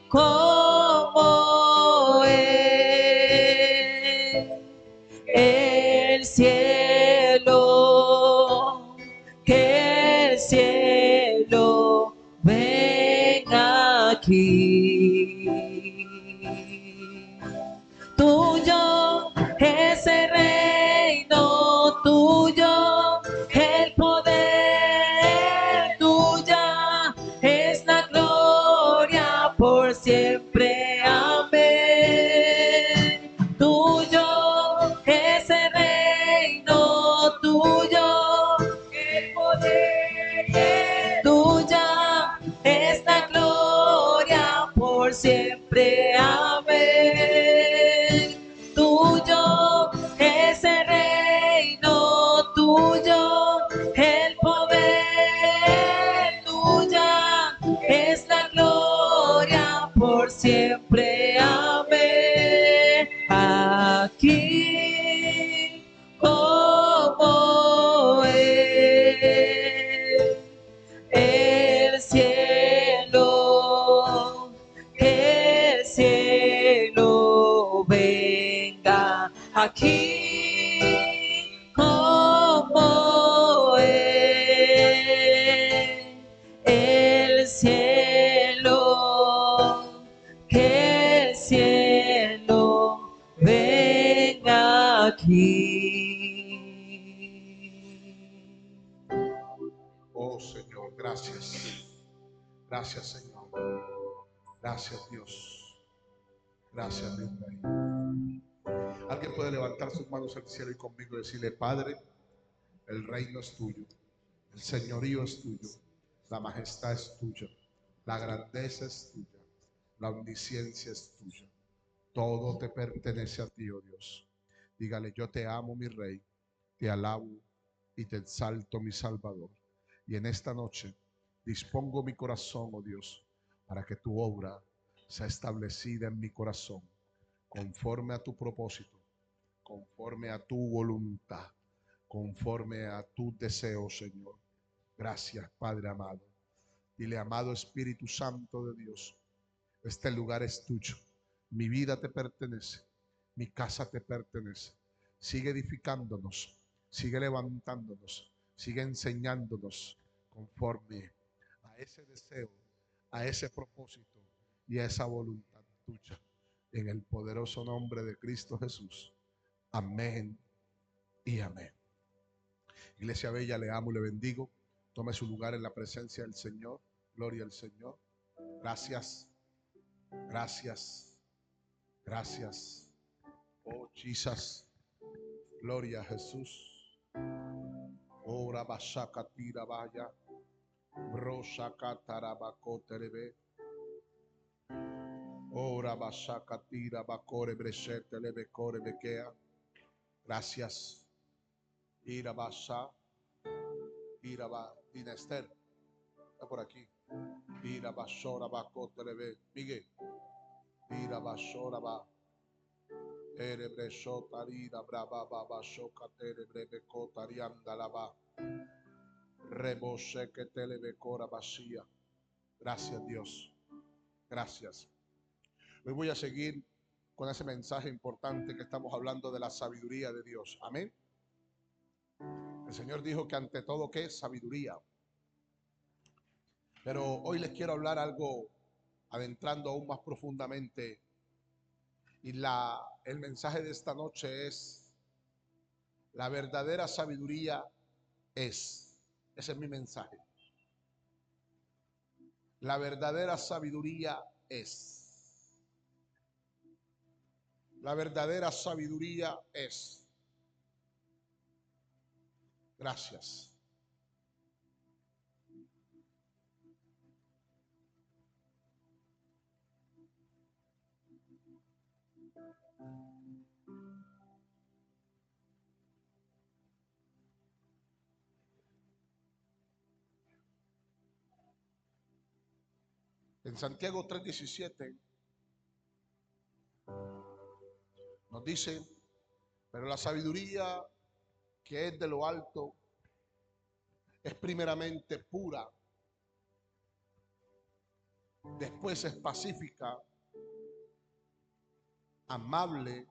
como el cielo, que el cielo venga aquí. Tuyo es el reino, tuyo el poder, tuya es la gloria por siempre. Amén. Tuyo es el reino, tuyo el poder, tuya es la gloria por siempre. Amén. Tuyo es el reino, tuyo el poder, tuya es la gloria por siempre. Amén. Aquí como el cielo, que el cielo venga aquí como el cielo, que el cielo venga aquí. Oh Señor, gracias. Gracias, Señor. Gracias, Dios. Gracias, mi Rey. Alguien puede levantar sus manos al cielo y conmigo decirle: Padre, el reino es tuyo, el señorío es tuyo, la majestad es tuya, la grandeza es tuya, la omnisciencia es tuya. Todo te pertenece a ti, oh Dios. Dígale: yo te amo, mi Rey, te alabo y te exalto, mi Salvador. Y en esta noche dispongo mi corazón, oh Dios, para que tu obra sea establecida en mi corazón, conforme a tu propósito, conforme a tu voluntad, conforme a tu deseo, Señor. Gracias, Padre amado. Dile: amado Espíritu Santo de Dios, este lugar es tuyo. Mi vida te pertenece, mi casa te pertenece. Sigue edificándonos, sigue levantándonos, sigue enseñándonos conforme a ese deseo, a ese propósito y a esa voluntad tuya. En el poderoso nombre de Cristo Jesús. Amén y amén. Iglesia bella, le amo y le bendigo. Tome su lugar en la presencia del Señor. Gloria al Señor. Gracias, gracias, gracias. Oh Jesus. Gloria a Jesús. Ora basaka tira vaya. Broshaka tarabako terebe. Ora basaka tira bakore breshete lebe kore bekea. Gracias. Irabasha. Iraba Dinester. Está por aquí. Irabashora bako terebe. Miguel. Irabashora ba. Erebresho tarida braba baba shoka terebrebe kotarianda laba. Reboshe que telebecora vacía. Gracias, Dios. Gracias. Hoy voy a seguir con ese mensaje importante que estamos hablando de la sabiduría de Dios. Amén. El Señor dijo que ante todo, ¿qué es sabiduría? Pero hoy les quiero hablar algo adentrando aún más profundamente. Y el mensaje de esta noche es: la verdadera sabiduría es. Ese es mi mensaje. La verdadera sabiduría es. La verdadera sabiduría es. Gracias. En Santiago 3:17 nos dice: pero la sabiduría que es de lo alto es primeramente pura, Después es pacífica, amable,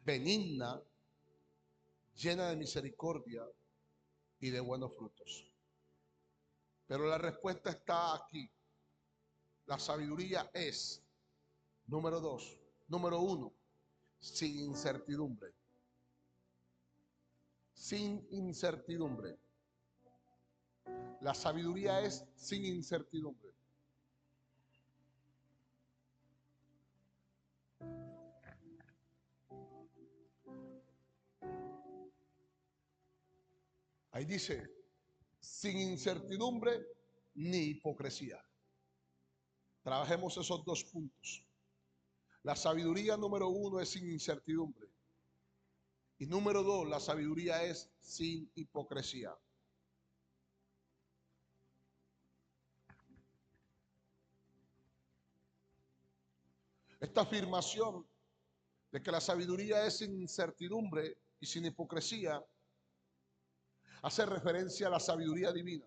benigna, llena de misericordia y de buenos frutos. Pero la respuesta está aquí. La sabiduría es, número 2, número 1, sin incertidumbre. Sin incertidumbre. La sabiduría es sin incertidumbre. Ahí dice, sin incertidumbre ni hipocresía. Trabajemos esos dos puntos. La sabiduría número 1 es sin incertidumbre. Y número 2, la sabiduría es sin hipocresía. Esta afirmación de que la sabiduría es sin incertidumbre y sin hipocresía hace referencia a la sabiduría divina.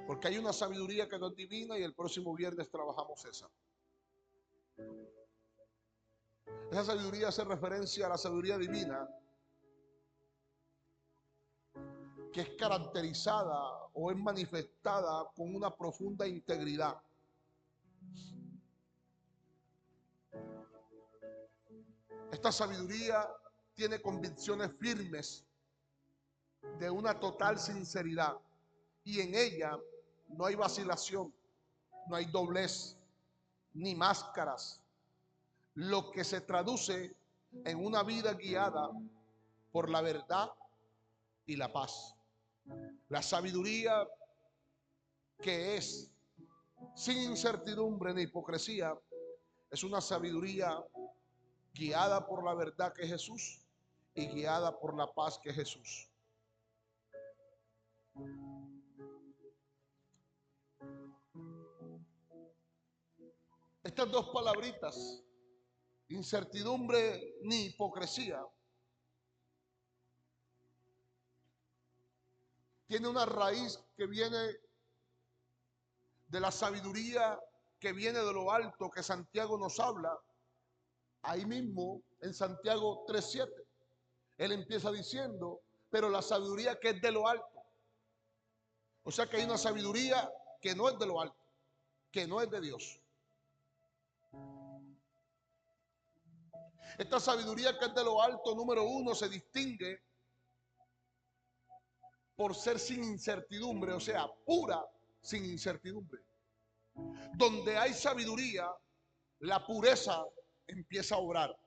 Porque hay una sabiduría que no es divina y el próximo viernes trabajamos esa. Esa sabiduría hace referencia a la sabiduría divina que es caracterizada o es manifestada con una profunda integridad. Esta sabiduría tiene convicciones firmes de una total sinceridad y en ella no hay vacilación, no hay doblez ni máscaras, lo que se traduce en una vida guiada por la verdad y la paz. La sabiduría que es sin incertidumbre ni hipocresía es una sabiduría guiada por la verdad que es Jesús y guiada por la paz que es Jesús. Estas dos palabritas, incertidumbre ni hipocresía, tiene una raíz que viene de la sabiduría que viene de lo alto que Santiago nos habla. Ahí mismo en Santiago 3:7, él empieza diciendo, pero la sabiduría que es de lo alto. O sea que hay una sabiduría que no es de lo alto, que no es de Dios. Esta sabiduría que es de lo alto, número 1, se distingue por ser sin incertidumbre, o sea, pura sin incertidumbre. Donde hay sabiduría, la pureza empieza a obrar,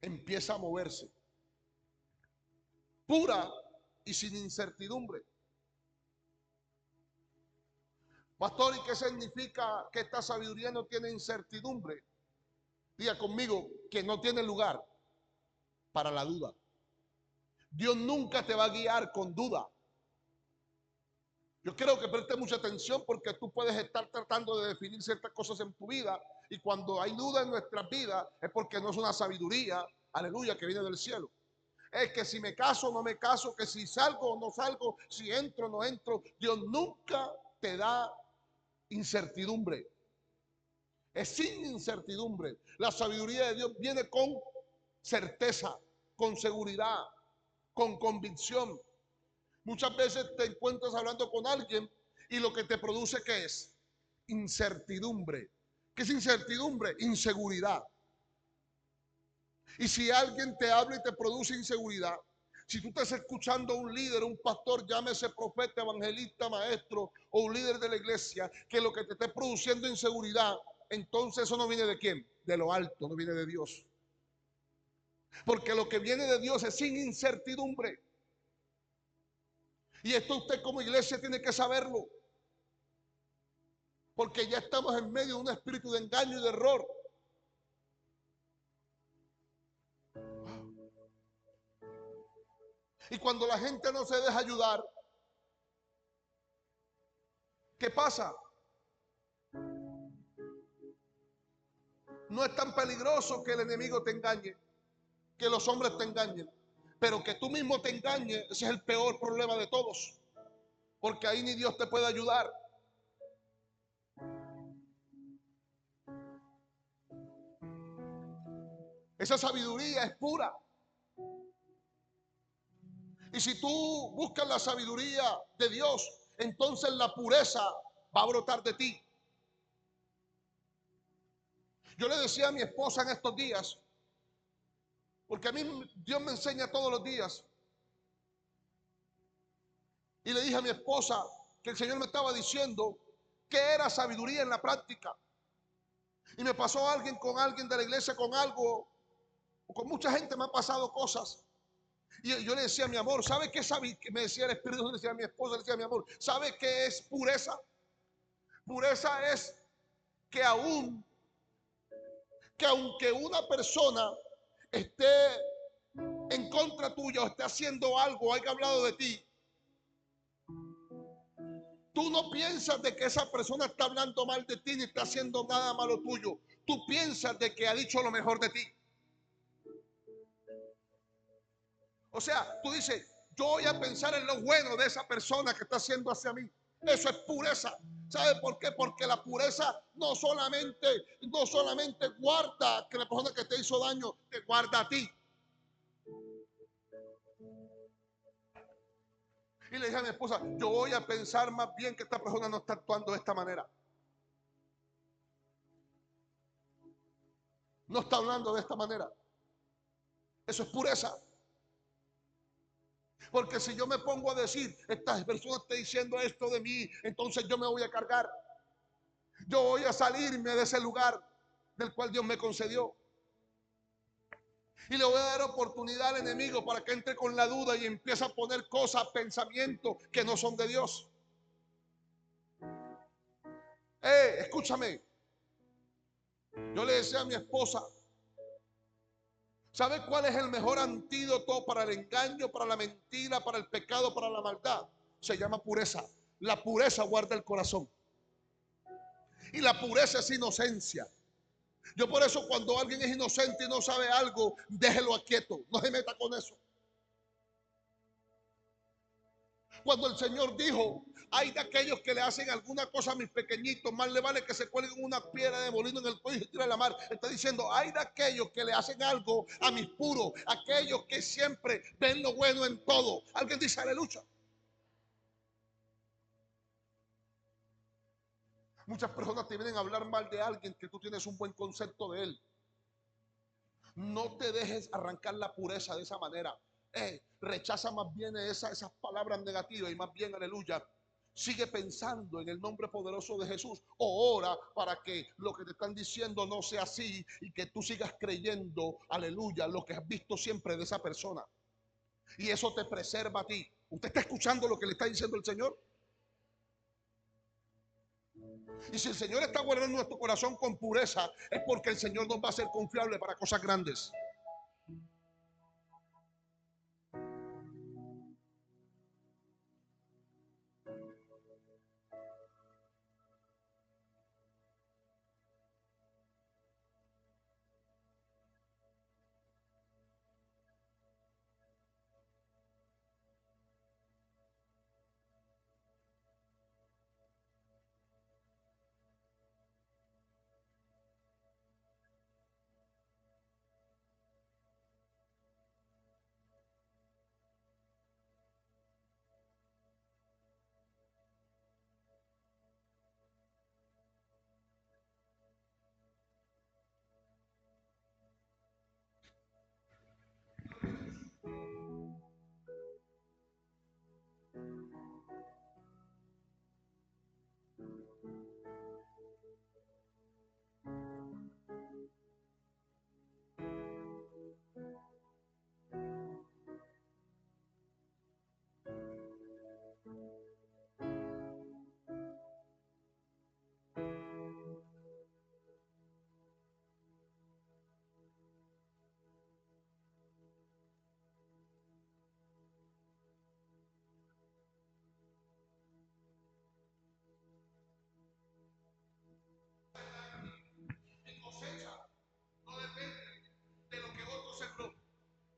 empieza a moverse. Pura y sin incertidumbre. Pastor, ¿y qué significa que esta sabiduría no tiene incertidumbre? Diga conmigo que no tiene lugar para la duda. Dios nunca te va a guiar con duda. Yo quiero que preste mucha atención porque tú puedes estar tratando de definir ciertas cosas en tu vida y cuando hay duda en nuestras vidas es porque no es una sabiduría, aleluya, que viene del cielo. Es que si me caso o no me caso, que si salgo o no salgo, si entro o no entro. Dios nunca te da incertidumbre. Es sin incertidumbre. La sabiduría de Dios viene con certeza, con seguridad, con convicción. Muchas veces te encuentras hablando con alguien y lo que te produce, ¿qué es? Incertidumbre. ¿Qué es incertidumbre? Inseguridad. Y si alguien te habla y te produce inseguridad, si tú estás escuchando a un líder, un pastor, llámese profeta, evangelista, maestro o un líder de la iglesia, que lo que te esté produciendo inseguridad, entonces eso no viene de quién, de lo alto, no viene de Dios. Porque lo que viene de Dios es sin incertidumbre. Y esto usted como iglesia tiene que saberlo. Porque ya estamos en medio de un espíritu de engaño y de error. Y cuando la gente no se deja ayudar, ¿qué pasa? No es tan peligroso que el enemigo te engañe, que los hombres te engañen. Pero que tú mismo te engañes, ese es el peor problema de todos. Porque ahí ni Dios te puede ayudar. Esa sabiduría es pura. Y si tú buscas la sabiduría de Dios, entonces la pureza va a brotar de ti. Yo le decía a mi esposa en estos días, porque a mí Dios me enseña todos los días. Y le dije a mi esposa que el Señor me estaba diciendo que era sabiduría en la práctica. Y me pasó alguien con alguien de la iglesia con algo, con mucha gente me han pasado cosas. Y yo le decía a mi amor, ¿sabe qué sabe? Que me decía el Espíritu, le decía a mi esposa, le decía a mi amor, ¿sabe qué es pureza? Pureza es que aunque una persona esté en contra tuya o esté haciendo algo, haya hablado de ti, tú no piensas de que esa persona está hablando mal de ti ni está haciendo nada malo tuyo. Tú piensas de que ha dicho lo mejor de ti. O sea, tú dices, yo voy a pensar en lo bueno de esa persona que está haciendo hacia mí. Eso es pureza. ¿Sabe por qué? Porque la pureza no solamente guarda que la persona que te hizo daño te guarda a ti. Y le dije a mi esposa, yo voy a pensar más bien que esta persona no está actuando de esta manera. No está hablando de esta manera. Eso es pureza. Porque si yo me pongo a decir, esta persona está diciendo esto de mí, entonces yo me voy a cargar. Yo voy a salirme de ese lugar del cual Dios me concedió. Y le voy a dar oportunidad al enemigo para que entre con la duda y empiece a poner cosas, pensamientos que no son de Dios. Escúchame. Yo le decía a mi esposa, ¿sabe cuál es el mejor antídoto para el engaño, para la mentira, para el pecado, para la maldad? Se llama pureza. La pureza guarda el corazón. Y la pureza es inocencia. Yo por eso cuando alguien es inocente y no sabe algo, déjelo quieto, no se meta con eso. Cuando el Señor dijo, hay de aquellos que le hacen alguna cosa a mis pequeñitos, más le vale que se cuelguen una piedra de molino en el cuello y se tire a la mar. Está diciendo, hay de aquellos que le hacen algo a mis puros, aquellos que siempre ven lo bueno en todo. Alguien dice aleluya. Muchas personas te vienen a hablar mal de alguien que tú tienes un buen concepto de él. No te dejes arrancar la pureza de esa manera. Rechaza más bien esas palabras negativas y más bien, aleluya, sigue pensando en el nombre poderoso de Jesús. O ora para que lo que te están diciendo no sea así y que tú sigas creyendo, aleluya, lo que has visto siempre de esa persona. Y eso te preserva a ti. ¿Usted está escuchando lo que le está diciendo el Señor? Y si el Señor está guardando nuestro corazón con pureza, es porque el Señor nos va a hacer confiable para cosas grandes.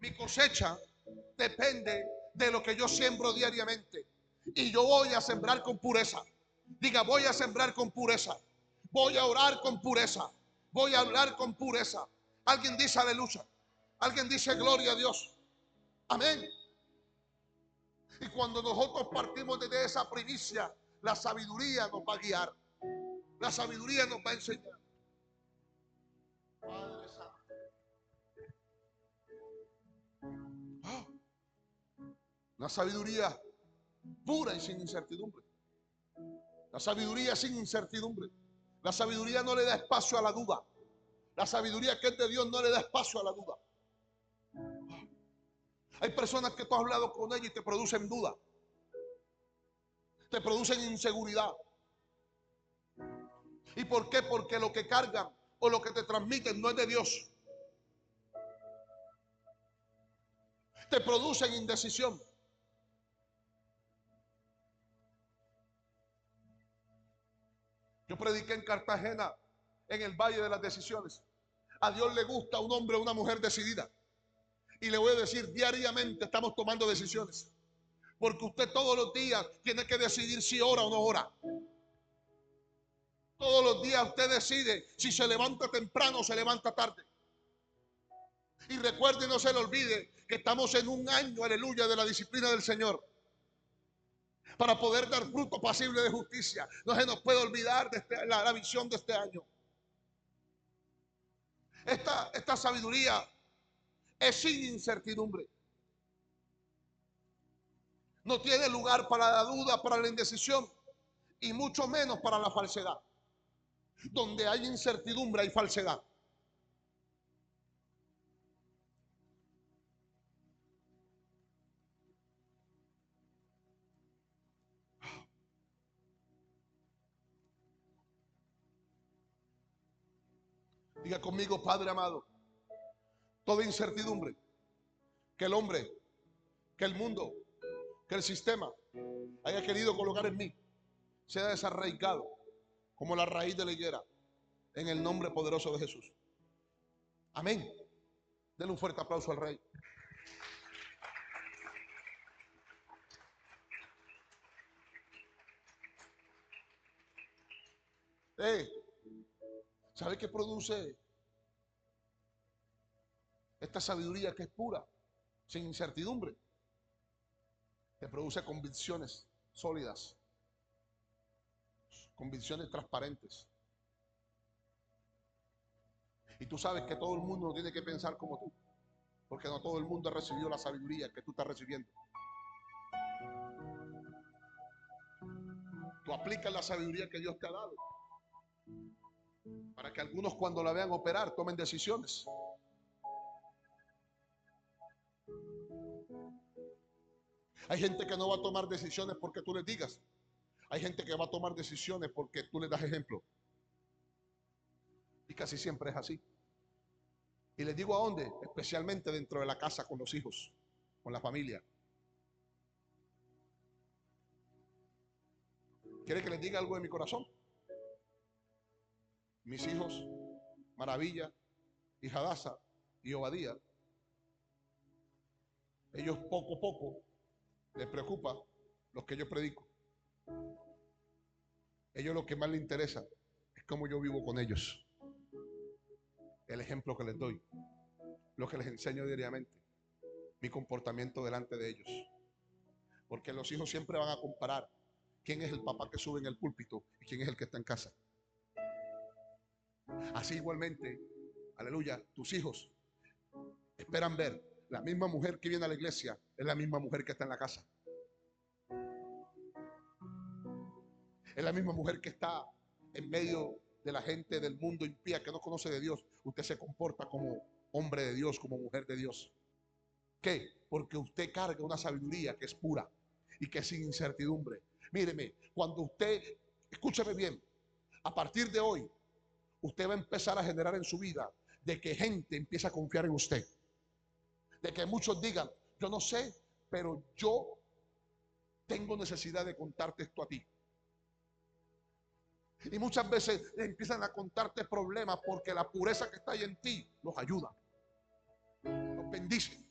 Mi cosecha depende de lo que yo siembro diariamente. Y yo voy a sembrar con pureza. Diga, voy a sembrar con pureza. Voy a orar con pureza. Voy a hablar con pureza. Alguien dice aleluya. Alguien dice gloria a Dios. Amén. Y cuando nosotros partimos desde esa primicia, la sabiduría nos va a guiar. La sabiduría nos va a enseñar. Padre Santo. Una sabiduría pura y sin incertidumbre. La sabiduría sin incertidumbre. La sabiduría no le da espacio a la duda. La sabiduría que es de Dios no le da espacio a la duda. Hay personas que tú has hablado con ellas y te producen duda. Te producen inseguridad. ¿Y por qué? Porque lo que cargan o lo que te transmiten no es de Dios. Te producen indecisión. Yo prediqué en Cartagena, en el Valle de las Decisiones. A Dios le gusta un hombre o una mujer decidida. Y le voy a decir, diariamente estamos tomando decisiones. Porque usted todos los días tiene que decidir si ora o no ora. Todos los días usted decide si se levanta temprano o se levanta tarde. Y recuerde y no se le olvide que estamos en un año, aleluya, de la disciplina del Señor. Para poder dar fruto pasible de justicia. No se nos puede olvidar de la visión de este año. Esta sabiduría es sin incertidumbre. No tiene lugar para la duda, para la indecisión y mucho menos para la falsedad. Donde hay incertidumbre hay falsedad. Diga conmigo, Padre amado, toda incertidumbre que el hombre, que el mundo, que el sistema haya querido colocar en mí, sea desarraigado como la raíz de la higuera, en el nombre poderoso de Jesús. Amén. Denle un fuerte aplauso al Rey. ¿Sabe qué produce esta sabiduría que es pura, sin incertidumbre? Te produce convicciones sólidas, convicciones transparentes. Y tú sabes que todo el mundo no tiene que pensar como tú, porque no todo el mundo ha recibido la sabiduría que tú estás recibiendo. Tú aplicas la sabiduría que Dios te ha dado para que algunos cuando la vean operar tomen decisiones. Hay gente que no va a tomar decisiones porque tú les digas. Hay gente que va a tomar decisiones porque tú les das ejemplo. Y casi siempre es así. Y les digo a dónde, especialmente dentro de la casa con los hijos, con la familia. ¿Quiere que les diga algo de mi corazón? Mis hijos, Maravilla y Hadassah y Obadía, ellos poco a poco les preocupa lo que yo predico. Ellos lo que más les interesa es cómo yo vivo con ellos. El ejemplo que les doy, lo que les enseño diariamente, mi comportamiento delante de ellos. Porque los hijos siempre van a comparar quién es el papá que sube en el púlpito y quién es el que está en casa. Así igualmente, aleluya, tus hijos esperan ver la misma mujer que viene a la iglesia es la misma mujer que está en la casa. Es la misma mujer que está en medio de la gente del mundo impía que no conoce de Dios. Usted se comporta como hombre de Dios, como mujer de Dios. ¿Qué? Porque usted carga una sabiduría que es pura y que es sin incertidumbre. Míreme, cuando usted, escúcheme bien, a partir de hoy, usted va a empezar a generar en su vida de que gente empiece a confiar en usted. De que muchos digan, yo no sé, pero yo tengo necesidad de contarte esto a ti. Y muchas veces empiezan a contarte problemas porque la pureza que está ahí en ti los ayuda, los bendice.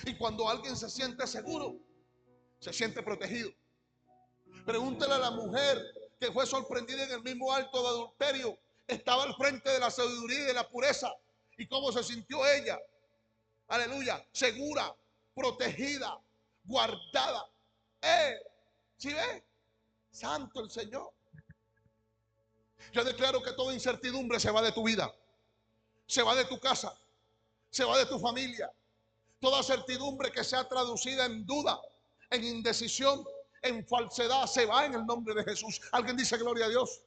Y cuando alguien se siente seguro, se siente protegido. Pregúntele a la mujer que fue sorprendida en el mismo acto de adulterio. Estaba al frente de la sabiduría y de la pureza. ¿Y cómo se sintió ella? Aleluya, segura, protegida, guardada. ¿Sí ve? Santo el Señor. Yo declaro que toda incertidumbre se va de tu vida, se va de tu casa, se va de tu familia. Toda certidumbre que sea traducida en duda, en indecisión, en falsedad, se va en el nombre de Jesús. Alguien dice gloria a Dios.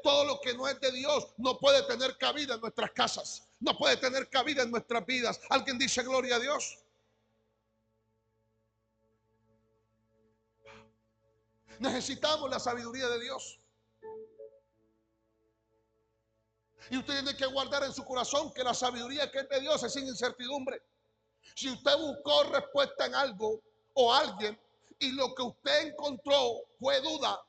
Todo lo que no es de Dios no puede tener cabida en nuestras casas, no puede tener cabida en nuestras vidas. Alguien dice gloria a Dios. Necesitamos la sabiduría de Dios. Y usted tiene que guardar en su corazón que la sabiduría que es de Dios es sin incertidumbre. Si usted buscó respuesta en algo o alguien y lo que usted encontró fue duda,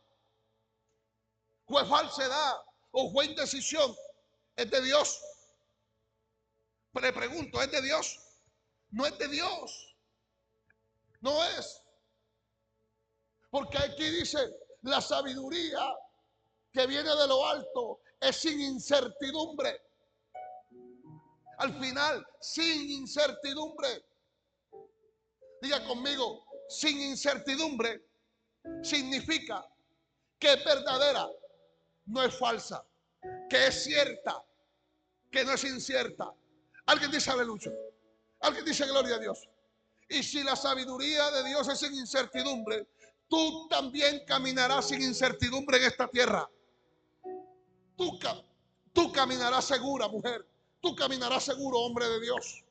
fue falsedad o fue indecisión, ¿es de Dios? Le pregunto, ¿es de Dios? No es de Dios. No es. Porque aquí dice, la sabiduría que viene de lo alto es sin incertidumbre. Al final, sin incertidumbre. Diga conmigo, sin incertidumbre significa que es verdadera, no es falsa, que es cierta, que no es incierta. Alguien dice aleluya. Alguien dice gloria a Dios. Y si la sabiduría de Dios es sin incertidumbre, tú también caminarás sin incertidumbre en esta tierra. Tú, tú caminarás segura, mujer. Tú caminarás seguro, hombre de Dios.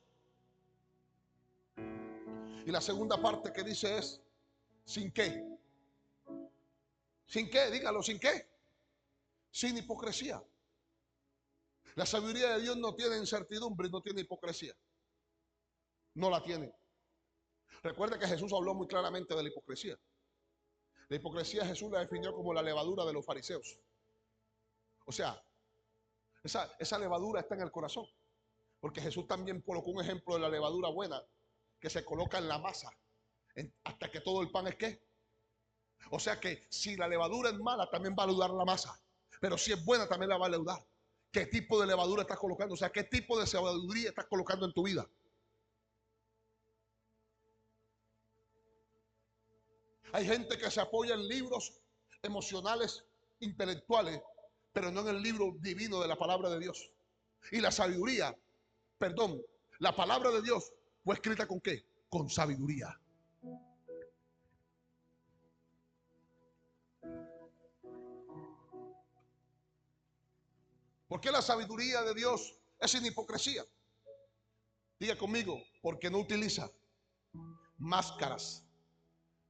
Y la segunda parte que dice es, ¿sin qué? ¿Sin qué? Dígalo, ¿sin qué? Sin hipocresía. La sabiduría de Dios no tiene incertidumbre, no tiene hipocresía. No la tiene. Recuerda que Jesús habló muy claramente de la hipocresía. La hipocresía Jesús la definió como la levadura de los fariseos. O sea, esa levadura está en el corazón. Porque Jesús también colocó un ejemplo de la levadura buena que se coloca en la masa hasta que todo el pan es ¿qué? O sea que si la levadura es mala, también va a leudar la masa. Pero si es buena, también la va a leudar. ¿Qué tipo de levadura estás colocando? O sea, ¿qué tipo de sabiduría estás colocando en tu vida? Hay gente que se apoya en libros emocionales, intelectuales, pero no en el libro divino de la palabra de Dios. Y la sabiduría, perdón, la palabra de Dios fue escrita ¿con qué? Con sabiduría. ¿Por qué la sabiduría de Dios es sin hipocresía? Diga conmigo, porque no utiliza máscaras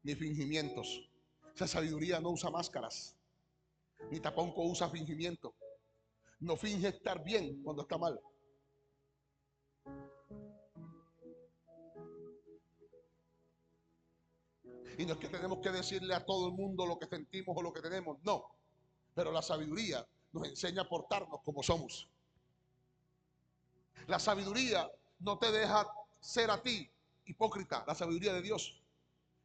ni fingimientos. Esa sabiduría no usa máscaras, ni tampoco usa fingimiento. No finge estar bien cuando está mal. Y no es que tenemos que decirle a todo el mundo lo que sentimos o lo que tenemos, no. Pero la sabiduría nos enseña a portarnos como somos. La sabiduría no te deja ser a ti hipócrita, la sabiduría de Dios.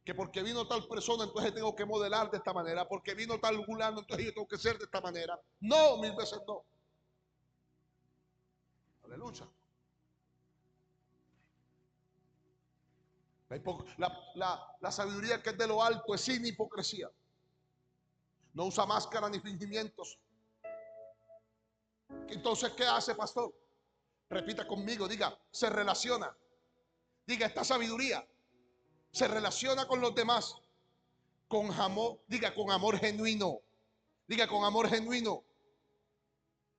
Que porque vino tal persona, entonces tengo que modelar de esta manera. Porque vino tal fulano, entonces yo tengo que ser de esta manera. No, mil veces no. Aleluya. La sabiduría que es de lo alto es sin hipocresía. No usa máscara ni fingimientos. Entonces, ¿qué hace, pastor? Repita conmigo, diga, se relaciona. Diga, esta sabiduría se relaciona con los demás con amor, diga, con amor genuino. Diga, con amor genuino.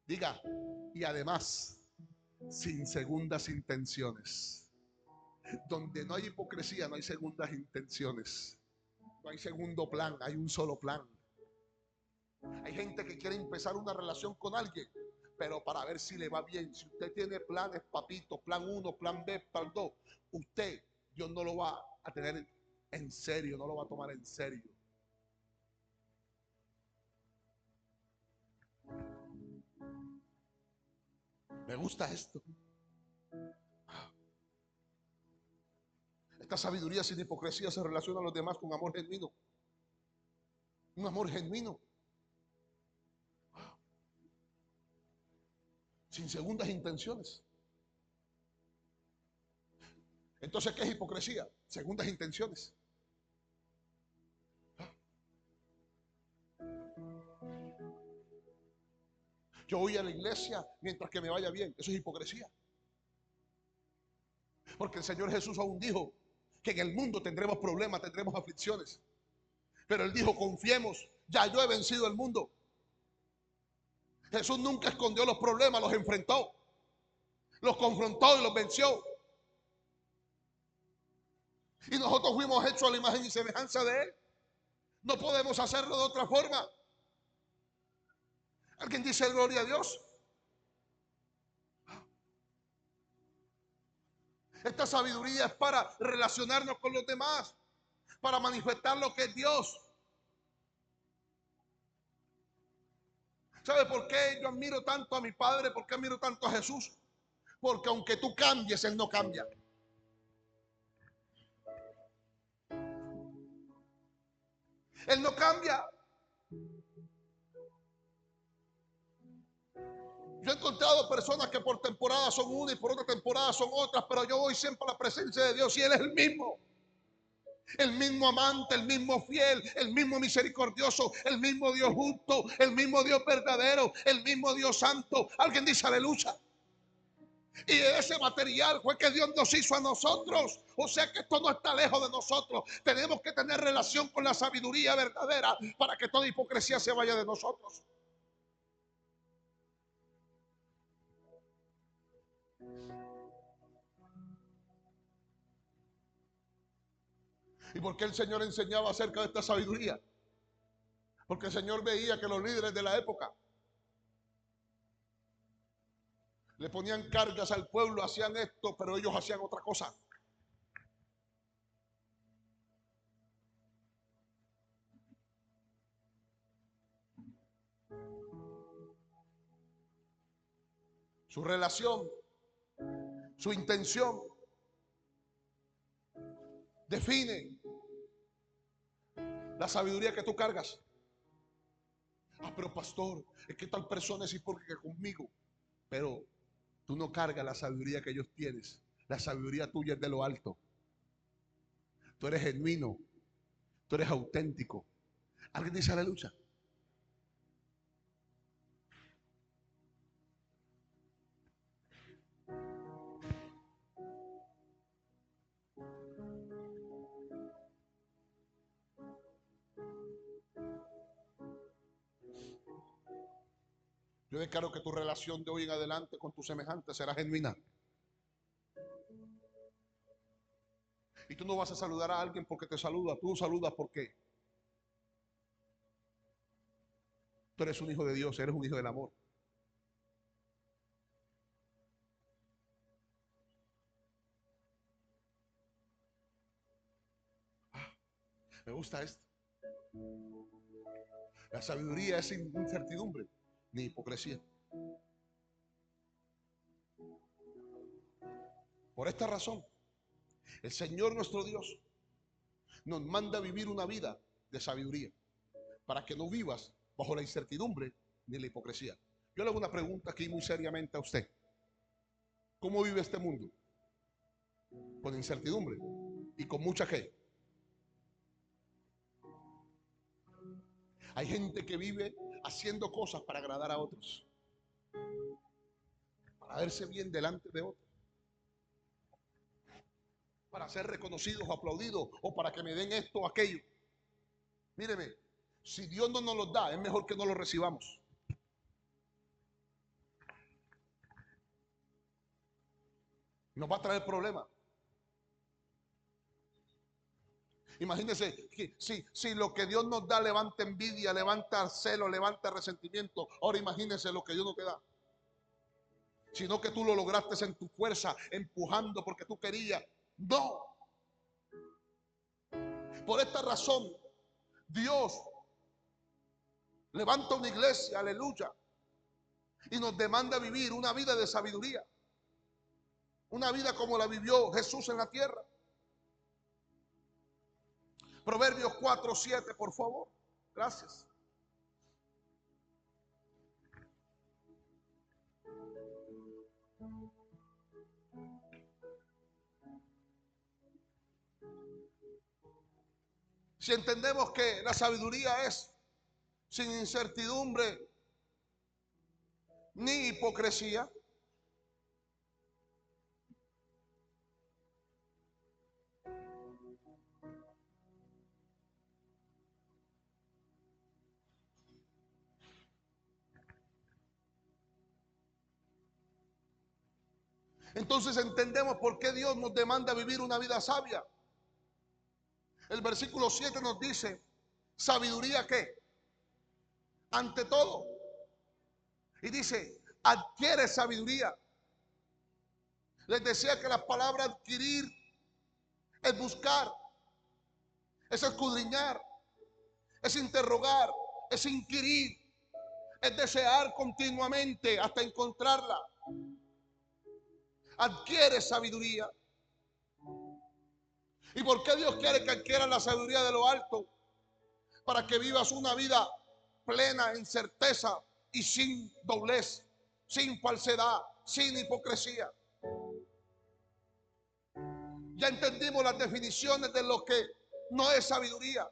Diga, y además, sin segundas intenciones. Donde no hay hipocresía, no hay segundas intenciones. No hay segundo plan, hay un solo plan. Hay gente que quiere empezar una relación con alguien, pero para ver si le va bien. Si usted tiene planes, papito, plan 1, plan B, plan 2, usted, Dios no lo va a tener en serio, no lo va a tomar en serio. Me gusta esto. Esta sabiduría sin hipocresía se relaciona a los demás con amor genuino. Un amor genuino. Sin segundas intenciones. Entonces, ¿qué es hipocresía? Segundas intenciones. Yo voy a la iglesia mientras que me vaya bien. Eso es hipocresía. Porque el Señor Jesús aún dijo que en el mundo tendremos problemas, tendremos aflicciones. Pero Él dijo, confiemos, ya yo he vencido el mundo. Jesús nunca escondió los problemas, los enfrentó. Los confrontó y los venció. Y nosotros fuimos hechos a la imagen y semejanza de Él. No podemos hacerlo de otra forma. ¿Alguien dice gloria a Dios? Esta sabiduría es para relacionarnos con los demás, para manifestar lo que es Dios. ¿Sabe por qué yo admiro tanto a mi Padre? ¿Por qué admiro tanto a Jesús? Porque aunque tú cambies, Él no cambia. Él no cambia. Yo he encontrado personas que por temporada son una y por otra temporada son otras, pero yo voy siempre a la presencia de Dios y Él es el mismo. El mismo amante, el mismo fiel, el mismo misericordioso, el mismo Dios justo, el mismo Dios verdadero, el mismo Dios santo. Alguien dice aleluya. Y ese material fue que Dios nos hizo a nosotros. O sea que esto no está lejos de nosotros. Tenemos que tener relación con la sabiduría verdadera para que toda hipocresía se vaya de nosotros. ¿Y por qué el Señor enseñaba acerca de esta sabiduría? Porque el Señor veía que los líderes de la época le ponían cargas al pueblo, hacían esto, pero ellos hacían otra cosa. Su relación, su intención define la sabiduría que tú cargas. Ah, pero pastor, es que tal persona es porque conmigo. Pero tú no cargas la sabiduría que ellos tienes. La sabiduría tuya es de lo alto. Tú eres genuino. Tú eres auténtico. ¿Alguien dice aleluya? Yo declaro que tu relación de hoy en adelante con tu semejante será genuina. Y tú no vas a saludar a alguien porque te saluda. Tú saludas porque tú eres un hijo de Dios, eres un hijo del amor. Me gusta esto. La sabiduría es incertidumbre ni hipocresía. Por esta razón, el Señor nuestro Dios nos manda a vivir una vida de sabiduría para que no vivas bajo la incertidumbre ni la hipocresía. Yo le hago una pregunta aquí muy seriamente a usted. ¿Cómo vive este mundo? Con incertidumbre y con mucha qué. Hay gente que vive haciendo cosas para agradar a otros, para verse bien delante de otros, para ser reconocidos o aplaudidos, o para que me den esto o aquello. Míreme, si Dios no nos los da, es mejor que no los recibamos. Nos va a traer problemas. Imagínense que si lo que Dios nos da levanta envidia, levanta celo, levanta resentimiento. Ahora imagínense lo que Dios no te da. Sino que tú lo lograste en tu fuerza, empujando porque tú querías. No. Por esta razón, Dios levanta una iglesia, aleluya, y nos demanda vivir una vida de sabiduría. Una vida como la vivió Jesús en la tierra. Proverbios 4:7, por favor. Gracias. Si entendemos que la sabiduría es sin incertidumbre ni hipocresía, entonces entendemos por qué Dios nos demanda vivir una vida sabia. El versículo 7 nos dice, ¿sabiduría qué? Ante todo. Y dice, adquiere sabiduría. Les decía que la palabra adquirir es buscar, es escudriñar, es interrogar, es inquirir, es desear continuamente hasta encontrarla. Adquiere sabiduría. ¿Y por qué Dios quiere que adquieras la sabiduría de lo alto? Para que vivas una vida plena en certeza y sin doblez, sin falsedad, sin hipocresía. Ya entendimos las definiciones de lo que no es sabiduría.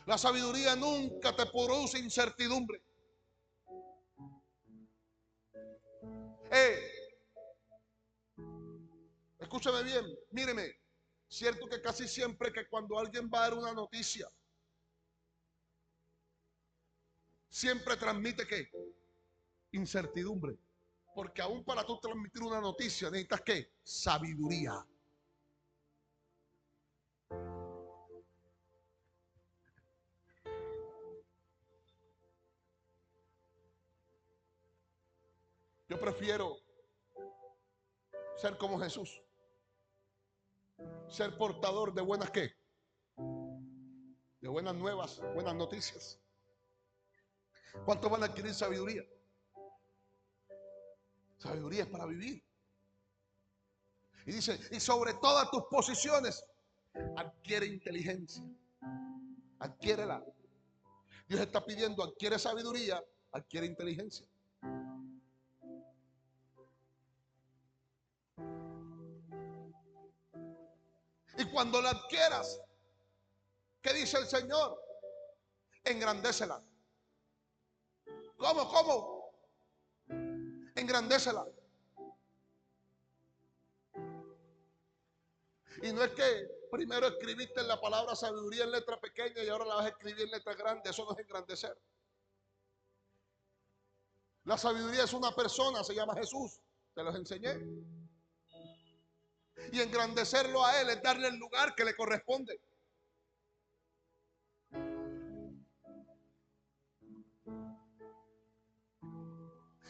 La sabiduría nunca te produce incertidumbre. Escúchame bien, míreme. Cierto que casi siempre que cuando alguien va a dar una noticia, siempre transmite ¿qué? Incertidumbre. Porque aún para tú transmitir una noticia necesitas ¿qué? Sabiduría. Yo prefiero ser como Jesús. Ser portador de buenas ¿qué? De buenas nuevas, buenas noticias. ¿Cuántos van a adquirir sabiduría? Sabiduría es para vivir. Y dice, y sobre todas tus posiciones, adquiere inteligencia. Adquiérela. Dios está pidiendo, adquiere sabiduría, adquiere inteligencia. Y cuando la adquieras, ¿qué dice el Señor? Engrandécela. ¿Cómo? Engrandécela. Y no es que primero escribiste la palabra sabiduría en letra pequeña y ahora la vas a escribir en letra grande. Eso no es engrandecer. La sabiduría es una persona, se llama Jesús. Te los enseñé. Y engrandecerlo a Él es darle el lugar que le corresponde.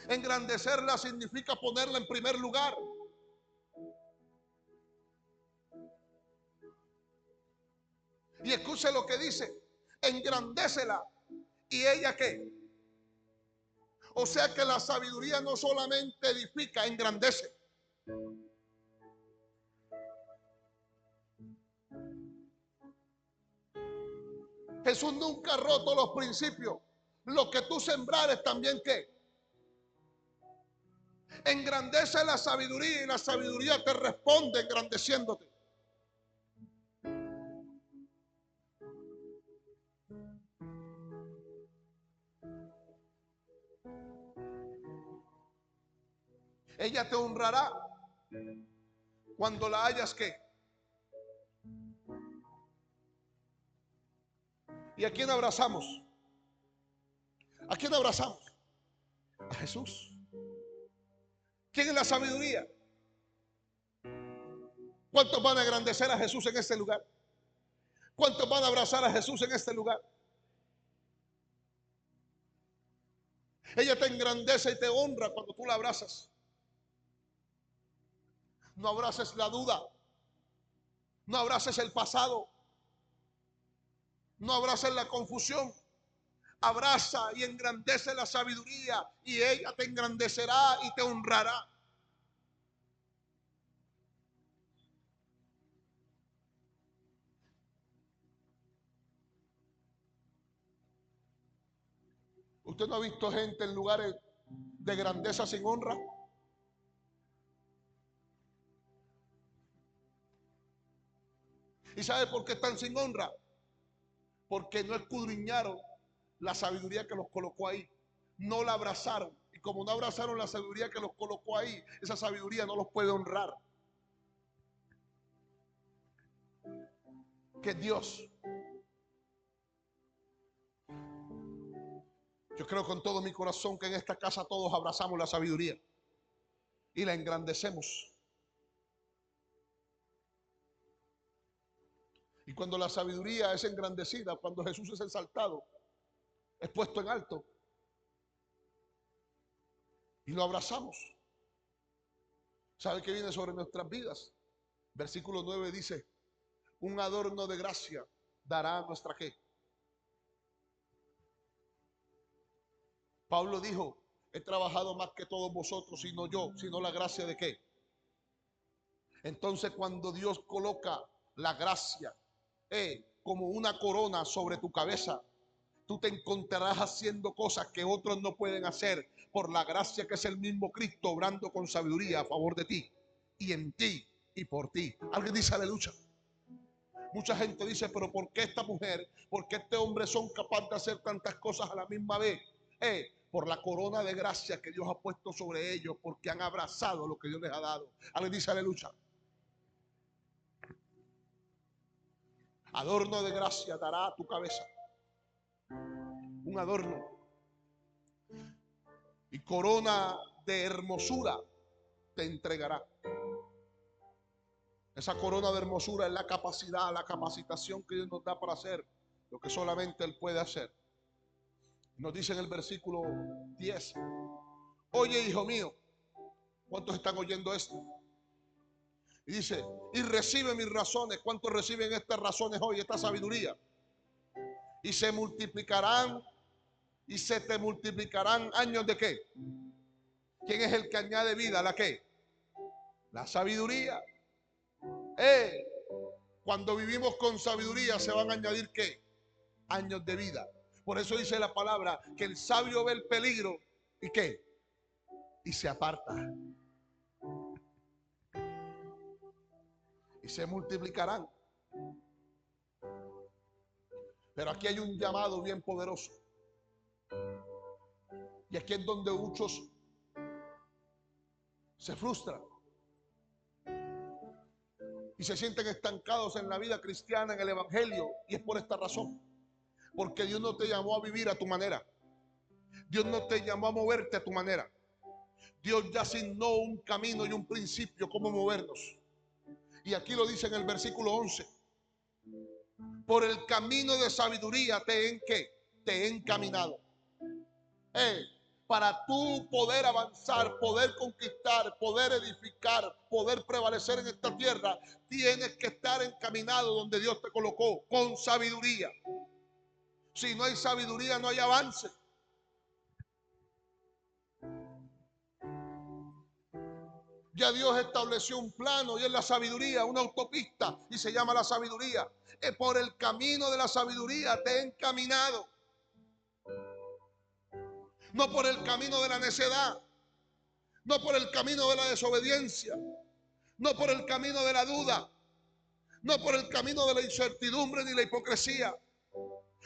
Engrandecerla significa ponerla en primer lugar. Y escuche lo que dice, engrandécela. ¿Y ella qué? O sea que la sabiduría no solamente edifica, engrandece. Jesús nunca ha roto los principios. Lo que tú sembrares también ¿qué? Engrandece la sabiduría y la sabiduría te responde engrandeciéndote. Ella te honrará cuando la hayas ¿qué? ¿Y a quién abrazamos? ¿A quién abrazamos? A Jesús. ¿Quién es la sabiduría? ¿Cuántos van a engrandecer a Jesús en este lugar? ¿Cuántos van a abrazar a Jesús en este lugar? Ella te engrandece y te honra cuando tú la abrazas. No abraces la duda. No abraces el pasado. No abraces la confusión. Abraza y engrandece la sabiduría y ella te engrandecerá y te honrará. ¿Usted no ha visto gente en lugares de grandeza sin honra? ¿Y sabe por qué están sin honra? Porque no escudriñaron la sabiduría que los colocó ahí. No la abrazaron. Y como no abrazaron la sabiduría que los colocó ahí, esa sabiduría no los puede honrar. Que Dios. Yo creo con todo mi corazón que en esta casa todos abrazamos la sabiduría y la engrandecemos. Y cuando la sabiduría es engrandecida, cuando Jesús es exaltado, es puesto en alto, y lo abrazamos, ¿sabe qué viene sobre nuestras vidas? Versículo 9 dice: un adorno de gracia dará a nuestra ¿qué? Pablo dijo: he trabajado más que todos vosotros, y no yo, sino la gracia de ¿qué? Entonces, cuando Dios coloca la gracia como una corona sobre tu cabeza, tú te encontrarás haciendo cosas que otros no pueden hacer por la gracia que es el mismo Cristo obrando con sabiduría a favor de ti y en ti y por ti. Alguien dice aleluya. Mucha gente dice: pero ¿por qué esta mujer, por qué este hombre son capaces de hacer tantas cosas a la misma vez? Por la corona de gracia que Dios ha puesto sobre ellos, porque han abrazado lo que Dios les ha dado. Alguien dice aleluya. Adorno de gracia dará a tu cabeza. Un adorno. Y corona de hermosura te entregará. Esa corona de hermosura es la capacidad, la capacitación que Dios nos da para hacer lo que solamente Él puede hacer. Nos dice en el versículo 10: oye, hijo mío. ¿Cuántos están oyendo esto? Y dice: y recibe mis razones. ¿Cuántos reciben estas razones hoy, esta sabiduría? Y se multiplicarán, y se te multiplicarán años de ¿qué? ¿Quién es el que añade vida? ¿La qué? La sabiduría. Cuando vivimos con sabiduría se van a añadir ¿qué? Años de vida. Por eso dice la palabra que el sabio ve el peligro y ¿qué? Y se aparta. Y se multiplicarán. Pero aquí hay un llamado bien poderoso. Y aquí es donde muchos se frustran y se sienten estancados en la vida cristiana, en el evangelio. Y es por esta razón: porque Dios no te llamó a vivir a tu manera. Dios no te llamó a moverte a tu manera. Dios ya asignó un camino y un principio cómo movernos. Y aquí lo dice en el versículo 11: por el camino de sabiduría te he encaminado. Para tú poder avanzar, poder conquistar, poder edificar, poder prevalecer en esta tierra, tienes que estar encaminado donde Dios te colocó, con sabiduría. Si no hay sabiduría, no hay avance. Ya Dios estableció un plano y es la sabiduría, una autopista, y se llama la sabiduría. Por el camino de la sabiduría te he encaminado. No por el camino de la necedad, no por el camino de la desobediencia, no por el camino de la duda, no por el camino de la incertidumbre ni la hipocresía,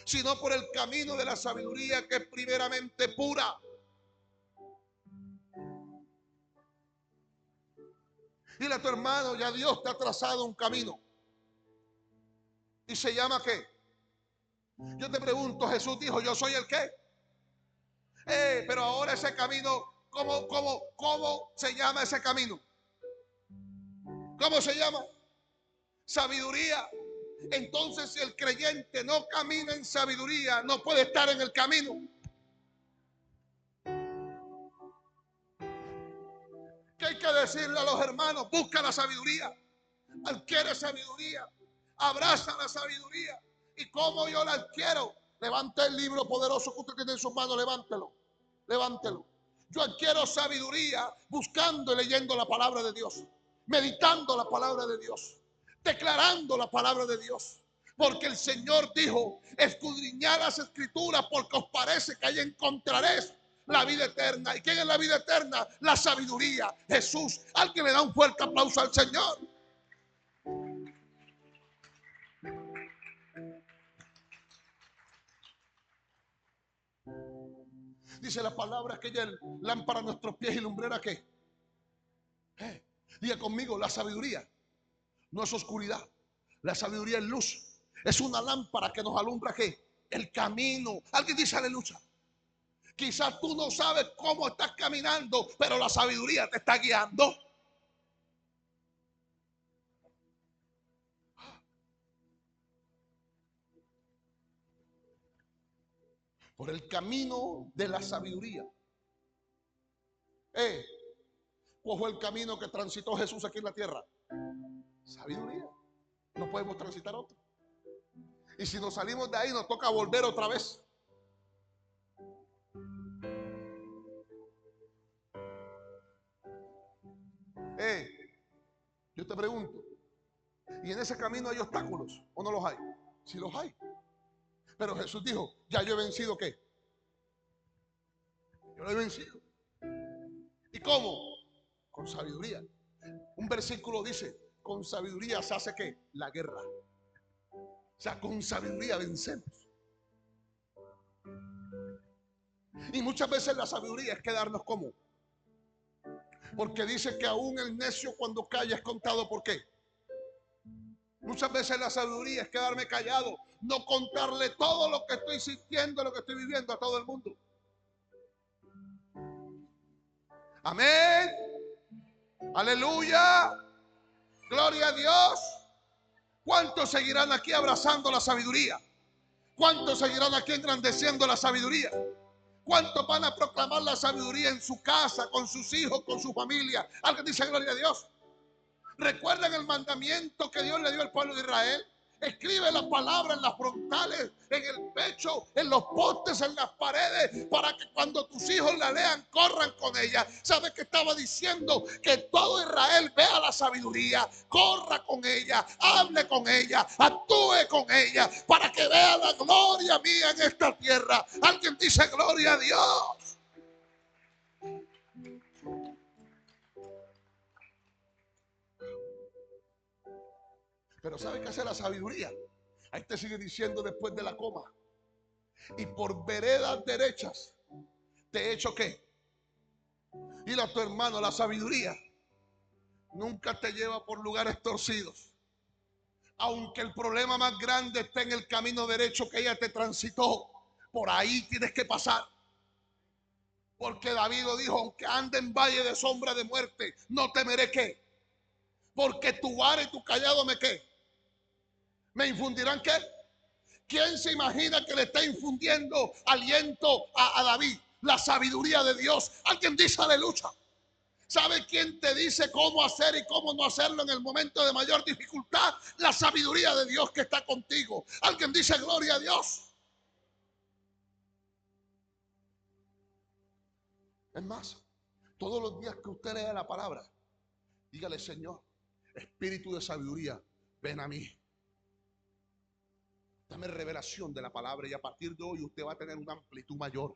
sino por el camino de la sabiduría, que es primeramente pura. Dile a tu hermano: ya Dios te ha trazado un camino. ¿Y se llama qué? Yo te pregunto, Jesús dijo: yo soy el qué. Pero ahora ese camino, ¿cómo se llama ese camino? ¿Cómo se llama? Sabiduría. Entonces, si el creyente no camina en sabiduría, no puede estar en el camino. ¿Qué hay que decirle a los hermanos? Busca la sabiduría, adquiere sabiduría, abraza la sabiduría. ¿Y cómo yo la adquiero? Levante el libro poderoso que usted tiene en sus manos, levántelo, levántelo. Yo adquiero sabiduría buscando y leyendo la palabra de Dios, meditando la palabra de Dios, declarando la palabra de Dios, Porque el Señor dijo: escudriñad las escrituras, porque os parece que ahí encontraréis la vida eterna. ¿Y quién es la vida eterna? La sabiduría, Jesús. Alguien le da un fuerte aplauso al Señor. Dice la palabra que ella es lámpara a nuestros pies y lumbrera, ¿qué? Diga conmigo: la sabiduría no es oscuridad, la sabiduría es luz. Es una lámpara que nos alumbra, ¿qué? El camino. Alguien dice aleluya. Quizás tú no sabes cómo estás caminando, pero la sabiduría te está guiando. Por el camino de la sabiduría. ¿Cuál fue el camino que transitó Jesús aquí en la tierra? Sabiduría. No podemos transitar otro. Y si nos salimos de ahí, nos toca volver otra vez. Yo te pregunto, ¿y en ese camino hay obstáculos o no los hay? Sí los hay. Pero Jesús dijo: ya yo he vencido, ¿qué? Yo lo he vencido. ¿Y cómo? Con sabiduría. Un versículo dice: con sabiduría se hace, ¿qué? La guerra. O sea, con sabiduría vencemos. Y muchas veces la sabiduría es quedarnos como. Porque dice que aún el necio cuando calla es contado. ¿Por qué? Muchas veces la sabiduría es quedarme callado, no contarle todo lo que estoy sintiendo, lo que estoy viviendo a todo el mundo. Amén. Aleluya. Gloria a Dios. ¿Cuántos seguirán aquí abrazando la sabiduría? ¿Cuántos seguirán aquí engrandeciendo la sabiduría? ¿Cuántos van a proclamar la sabiduría en su casa, con sus hijos, con su familia? Alguien dice gloria a Dios. ¿Recuerdan el mandamiento que Dios le dio al pueblo de Israel? Escribe la palabra en las frontales, en el pecho, en los postes, en las paredes, para que cuando tus hijos la lean, corran con ella. ¿Sabe qué estaba diciendo? Que todo Israel vea la sabiduría, corra con ella, hable con ella, actúe con ella, para que vea la gloria mía en esta tierra. Alguien dice gloria a Dios. Pero ¿sabe qué hace la sabiduría? Ahí te sigue diciendo después de la coma: y por veredas derechas te he hecho, ¿qué? Dile a tu hermano: la sabiduría nunca te lleva por lugares torcidos. Aunque el problema más grande esté en el camino derecho que ella te transitó, por ahí tienes que pasar. Porque David lo dijo: aunque ande en valle de sombra de muerte, no temeré, ¿qué? Porque tu vara y tu callado me, ¿qué? ¿Me infundirán qué? ¿Quién se imagina que le está infundiendo aliento a David? La sabiduría de Dios. Alguien dice aleluya. ¿Sabe quién te dice cómo hacer y cómo no hacerlo en el momento de mayor dificultad? La sabiduría de Dios que está contigo. Alguien dice gloria a Dios. Es más, todos los días que usted lea la palabra, dígale: Señor, espíritu de sabiduría, ven a mí. Dame revelación de la palabra, y a partir de hoy usted va a tener una amplitud mayor,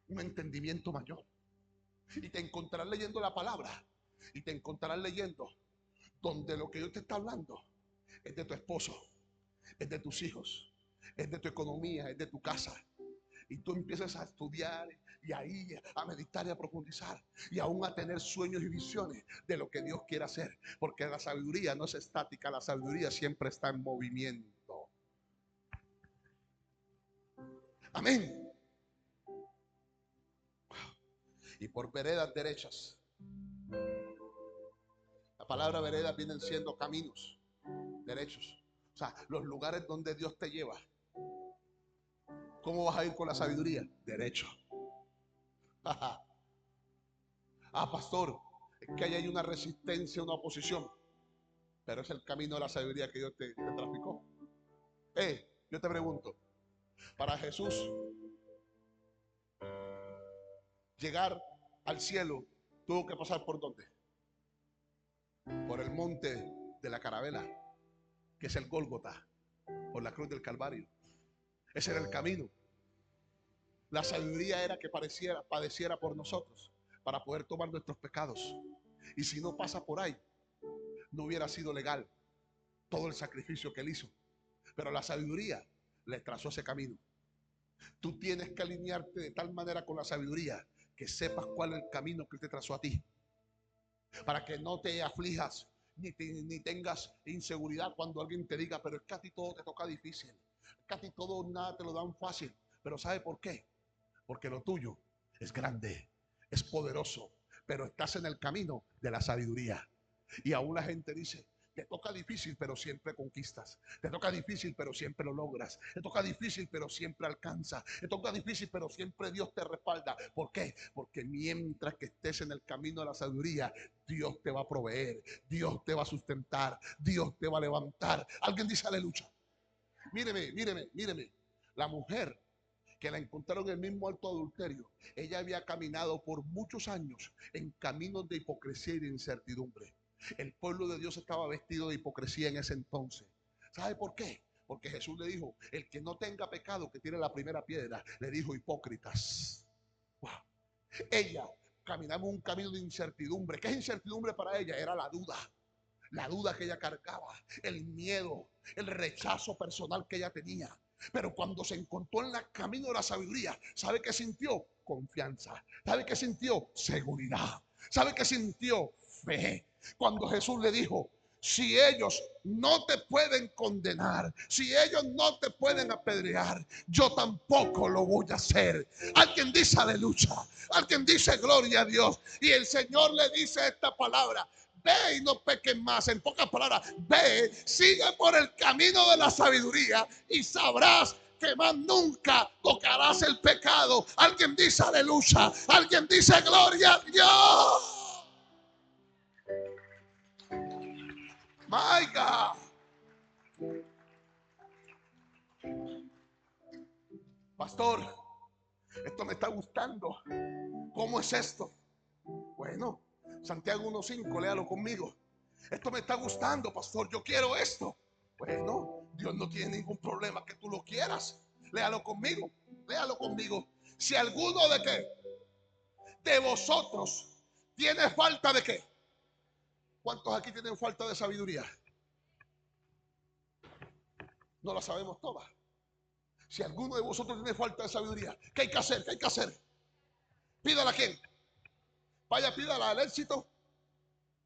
un entendimiento mayor. Y te encontrarás leyendo la palabra, y te encontrarás leyendo donde lo que Dios te está hablando es de tu esposo, es de tus hijos, es de tu economía, es de tu casa. Y tú empiezas a estudiar y ahí a meditar y a profundizar y aún a tener sueños y visiones de lo que Dios quiere hacer. Porque la sabiduría no es estática, la sabiduría siempre está en movimiento. Amén. Y por veredas derechas. La palabra veredas vienen siendo caminos derechos. O sea, los lugares donde Dios te lleva. ¿Cómo vas a ir con la sabiduría? Derecho. Ah, pastor, es que ahí hay una resistencia, una oposición. Pero es el camino de la sabiduría que Dios te traficó. Yo te pregunto, para Jesús llegar al cielo, tuvo que pasar ¿por dónde? Por el monte de la Caravela, que es el Gólgota. por la cruz del Calvario. Ese era el camino. La sabiduría era que padeciera por nosotros para poder tomar nuestros pecados. Y si no pasa por ahí, no hubiera sido legal todo el sacrificio que él hizo. Pero la sabiduría le trazó ese camino. Tú tienes que alinearte de tal manera con la sabiduría que sepas cuál es el camino que él te trazó a ti, para que no te aflijas ni tengas inseguridad cuando alguien te diga, pero es que a ti todo te toca difícil, es que a ti todo nada te lo dan fácil. Pero ¿sabe por qué? Porque lo tuyo es grande, es poderoso, pero estás en el camino de la sabiduría. Y aún la gente dice, te toca difícil, pero siempre conquistas. Te toca difícil, pero siempre lo logras. Te toca difícil, pero siempre alcanza. Te toca difícil, pero siempre Dios te respalda. ¿Por qué? Porque mientras que estés en el camino de la sabiduría, Dios te va a proveer, Dios te va a sustentar, Dios te va a levantar. Alguien dice aleluya. Míreme. La mujer que la encontraron en el mismo alto adulterio, ella había caminado por muchos años en caminos de hipocresía y de incertidumbre. El pueblo de Dios estaba vestido de hipocresía en ese entonces. ¿Sabe por qué? Porque Jesús le dijo, el que no tenga pecado, que tire la primera piedra. Le dijo hipócritas. Wow. Ella caminaba un camino de incertidumbre. ¿Qué es incertidumbre para ella? Era la duda. La duda que ella cargaba, el miedo, el rechazo personal que ella tenía. Pero cuando se encontró en el camino de la sabiduría, ¿sabe qué sintió? Confianza. ¿Sabe qué sintió? Seguridad. ¿Sabe qué sintió? Fe. Cuando Jesús le dijo, si ellos no te pueden condenar, si ellos no te pueden apedrear, yo tampoco lo voy a hacer. Alguien dice aleluya, alguien dice gloria a Dios. Y el Señor le dice esta palabra: ve y no peques más. En pocas palabras, ve, sigue por el camino de la sabiduría y sabrás que más nunca tocarás el pecado. Alguien dice aleluya, alguien dice gloria a Dios. My God. Pastor, esto me está gustando. ¿Cómo es esto? Bueno, Santiago 1:5, léalo conmigo. Esto me está gustando, pastor, yo quiero esto. Bueno, Dios no tiene ningún problema que tú lo quieras. Léalo conmigo, léalo conmigo. Si alguno de qué, de vosotros tiene falta de qué. ¿Cuántos aquí tienen falta de sabiduría? No la sabemos todas. Si alguno de vosotros tiene falta de sabiduría, ¿qué hay que hacer? ¿Qué hay que hacer? Pídala a quién. Vaya, pídala al Éxito,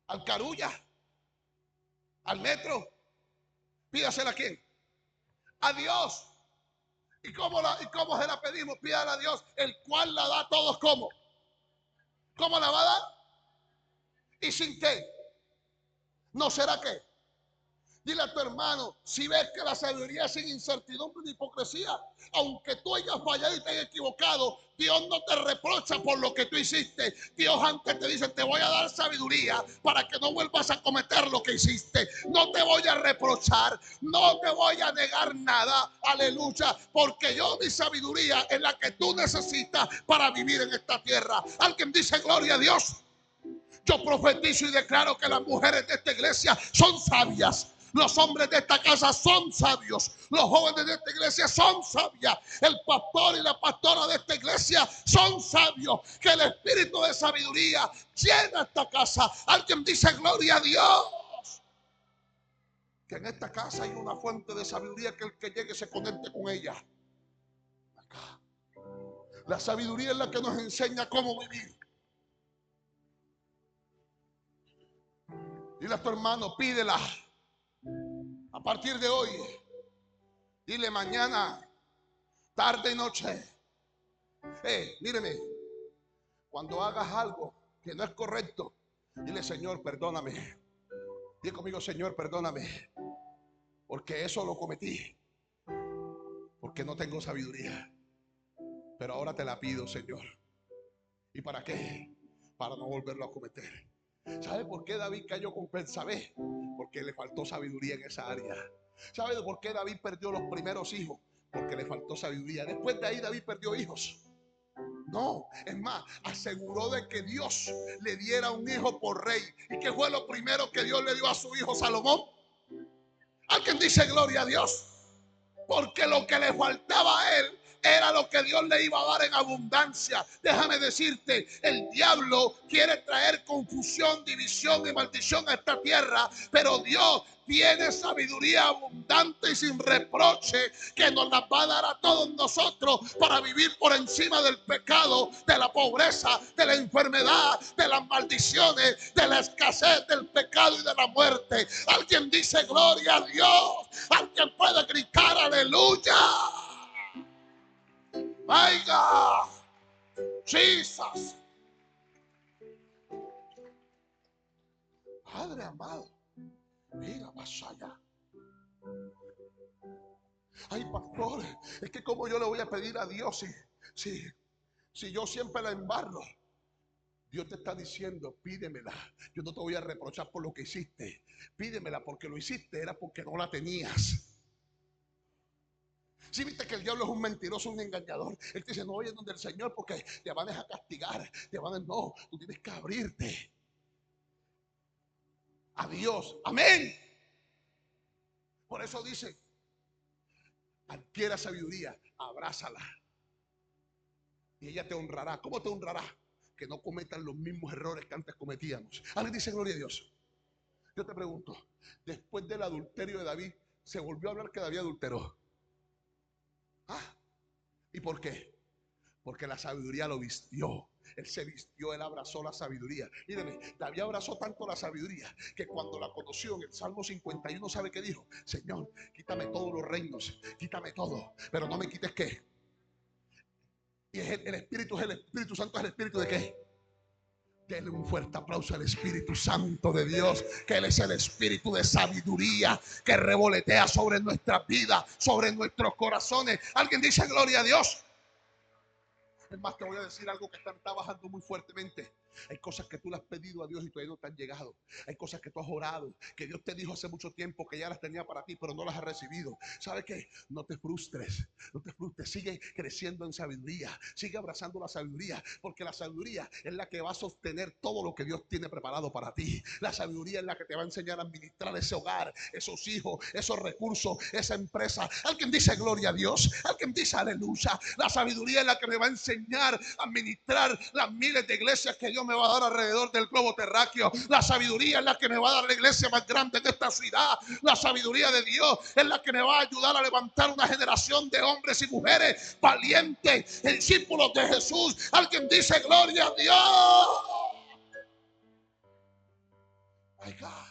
al Carulla, al Metro. Pídasela a quién. A Dios. ¿Y cómo se la pedimos? Pídala a Dios, el cual la da a todos. ¿Cómo? ¿Cómo la va a dar? ¿Y sin qué? ¿No será qué? Dile a tu hermano, si ves que la sabiduría es sin incertidumbre ni hipocresía, aunque tú hayas fallado y te hayas equivocado, Dios no te reprocha por lo que tú hiciste. Dios antes te dice, te voy a dar sabiduría para que no vuelvas a cometer lo que hiciste. No te voy a reprochar, no te voy a negar nada, aleluya, porque yo mi sabiduría es la que tú necesitas para vivir en esta tierra. Alguien dice gloria a Dios. Yo profetizo y declaro que las mujeres de esta iglesia son sabias. Los hombres de esta casa son sabios. Los jóvenes de esta iglesia son sabias. El pastor y la pastora de esta iglesia son sabios. Que el espíritu de sabiduría llena esta casa. Alguien dice gloria a Dios. Que en esta casa hay una fuente de sabiduría que el que llegue se conecte con ella. Acá. La sabiduría es la que nos enseña cómo vivir. Dile a tu hermano, pídela. A partir de hoy, dile mañana, tarde y noche. Míreme, cuando hagas algo que no es correcto, dile, Señor, perdóname. Dile conmigo, Señor, perdóname, porque eso lo cometí, porque no tengo sabiduría. Pero ahora te la pido, Señor. ¿Y para qué? Para no volverlo a cometer. ¿Sabe por qué David cayó con Betsabé? Porque le faltó sabiduría en esa área. ¿Sabe por qué David perdió los primeros hijos? Porque le faltó sabiduría. Después de ahí David perdió hijos. No, es más, aseguró de que Dios le diera un hijo por rey. ¿Y qué fue lo primero que Dios le dio a su hijo Salomón? Alguien dice gloria a Dios. porque lo que le faltaba a él era lo que Dios le iba a dar en abundancia. Déjame decirte, el diablo quiere traer confusión, división y maldición a esta tierra, pero Dios tiene sabiduría abundante y sin reproche que nos la va a dar a todos nosotros para vivir por encima del pecado, de la pobreza, de la enfermedad, de las maldiciones, de la escasez, del pecado y de la muerte. Alguien dice gloria a Dios. Alguien puede gritar aleluya. My God, Jesus. Padre amado, mira, vas allá. Ay, pastor, es que como yo le voy a pedir a Dios si yo siempre la embarro. Dios te está diciendo, pídemela. Yo no te voy a reprochar por lo que hiciste. Pídemela porque lo hiciste, era porque no la tenías. Si viste que el diablo es un mentiroso, un engañador, él te dice, no vayas donde el Señor porque te van a castigar. No, tú tienes que abrirte a Dios. Amén. Por eso dice, adquiera sabiduría, abrázala y ella te honrará. ¿Cómo te honrará? Que no cometan los mismos errores que antes cometíamos. Alguien dice gloria a Dios. Yo te pregunto, después del adulterio de David, ¿se volvió a hablar que David adulteró? ¿Ah? ¿Y por qué? Porque la sabiduría lo vistió. Él se vistió, él abrazó la sabiduría. Míreme, David abrazó tanto la sabiduría que cuando la conoció en el Salmo 51, ¿sabe qué dijo? Señor, quítame todos los reinos, quítame todo, pero no me quites qué. Y es el Espíritu Santo, es el Espíritu de qué. Denle un fuerte aplauso al Espíritu Santo de Dios, que Él es el Espíritu de sabiduría que revolotea sobre nuestra vida, sobre nuestros corazones. Alguien dice gloria a Dios. Es más, te voy a decir algo que está bajando muy fuertemente. Hay cosas que tú le has pedido a Dios y todavía no te han llegado. Hay cosas que tú has orado, que Dios te dijo hace mucho tiempo que ya las tenía para ti, pero no las has recibido. ¿Sabes qué? No te frustres, no te frustres. Sigue creciendo en sabiduría, sigue abrazando la sabiduría, porque la sabiduría es la que va a sostener todo lo que Dios tiene preparado para ti. La sabiduría es la que te va a enseñar a administrar ese hogar, esos hijos, esos recursos, esa empresa. Alguien dice gloria a Dios, alguien dice aleluya. La sabiduría es la que me va a enseñar a administrar las miles de iglesias que Dios me va a dar alrededor del globo terráqueo. La sabiduría es la que me va a dar la iglesia más grande de esta ciudad. La sabiduría de Dios es la que me va a ayudar a levantar una generación de hombres y mujeres valientes, discípulos de Jesús. Alguien dice gloria a Dios. My God.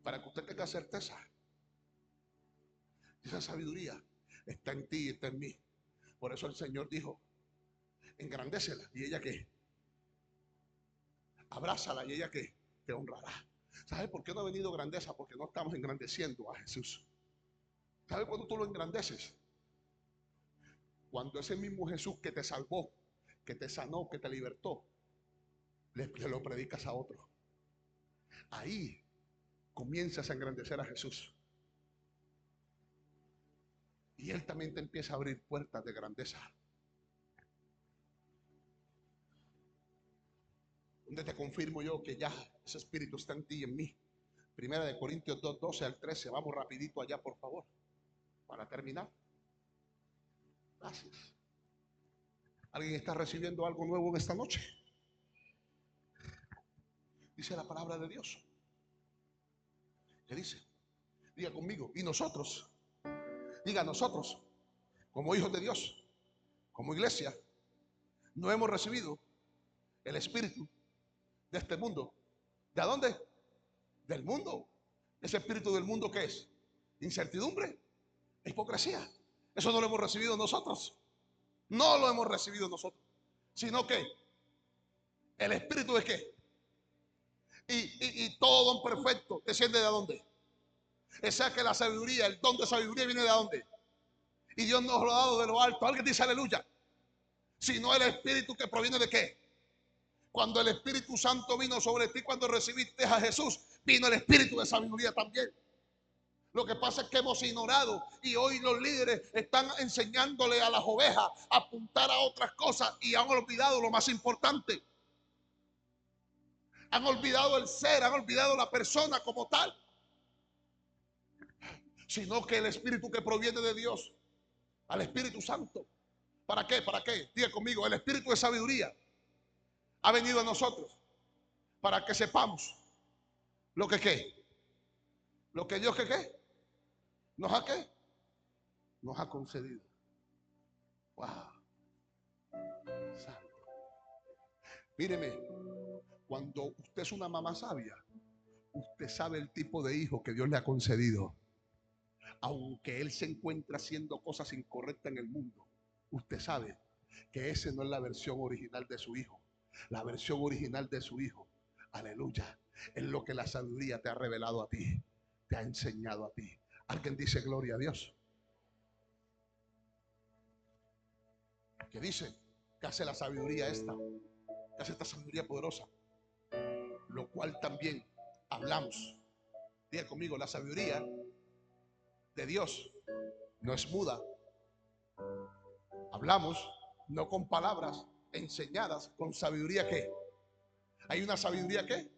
Para que usted tenga certeza, esa sabiduría está en ti y está en mí. Por eso el Señor dijo, engrandécela. ¿Y ella qué? Abrázala y ella qué? Te honrará. ¿Sabe por qué no ha venido grandeza? Porque no estamos engrandeciendo a Jesús. ¿Sabe cuándo tú lo engrandeces? Cuando ese mismo Jesús que te salvó, que te sanó, que te libertó, le lo predicas a otro. Ahí comienzas a engrandecer a Jesús. Y Él también te empieza a abrir puertas de grandeza. Donde te confirmo yo que ya ese Espíritu está en ti y en mí. Primera de Corintios 2, 12 al 13. Vamos rapidito allá, por favor, para terminar. Gracias. ¿Alguien está recibiendo algo nuevo en esta noche? Dice la palabra de Dios. ¿Qué dice? Diga conmigo. Y nosotros, diga nosotros, como hijos de Dios, como iglesia, no hemos recibido el espíritu de este mundo. ¿De dónde? Del mundo. Ese espíritu del mundo, ¿qué es? Incertidumbre, hipocresía. Eso no lo hemos recibido nosotros. No lo hemos recibido nosotros. Sino que el espíritu de qué? Y todo don perfecto desciende de dónde? O sea que la sabiduría, el don de sabiduría viene de dónde? Y Dios nos lo ha dado de lo alto. Alguien dice aleluya. Sino el espíritu que proviene de qué? Cuando el Espíritu Santo vino sobre ti, cuando recibiste a Jesús, vino el espíritu de sabiduría también. Lo que pasa es que hemos ignorado y hoy los líderes están enseñándole a las ovejas a apuntar a otras cosas y han olvidado lo más importante. Han olvidado el ser, han olvidado la persona como tal. Sino que el espíritu que proviene de Dios, al Espíritu Santo. ¿Para qué? ¿Para qué? Diga conmigo, el espíritu de sabiduría ha venido a nosotros para que sepamos lo que qué. Lo que Dios que qué. ¿Nos ha qué? Nos ha concedido. Wow. Santo. Míreme, cuando usted es una mamá sabia, usted sabe el tipo de hijo que Dios le ha concedido. Aunque él se encuentra haciendo cosas incorrectas en el mundo, usted sabe que esa no es la versión original de su hijo. La versión original de su hijo, aleluya, es lo que la sabiduría te ha revelado a ti, te ha enseñado a ti. Alguien dice gloria a Dios. ¿Qué dice? ¿Qué hace la sabiduría esta? ¿Qué hace esta sabiduría poderosa? Lo cual también hablamos. Diga conmigo, la sabiduría de Dios no es muda. Hablamos no con palabras enseñadas, con sabiduría ¿qué? ¿Hay una sabiduría qué?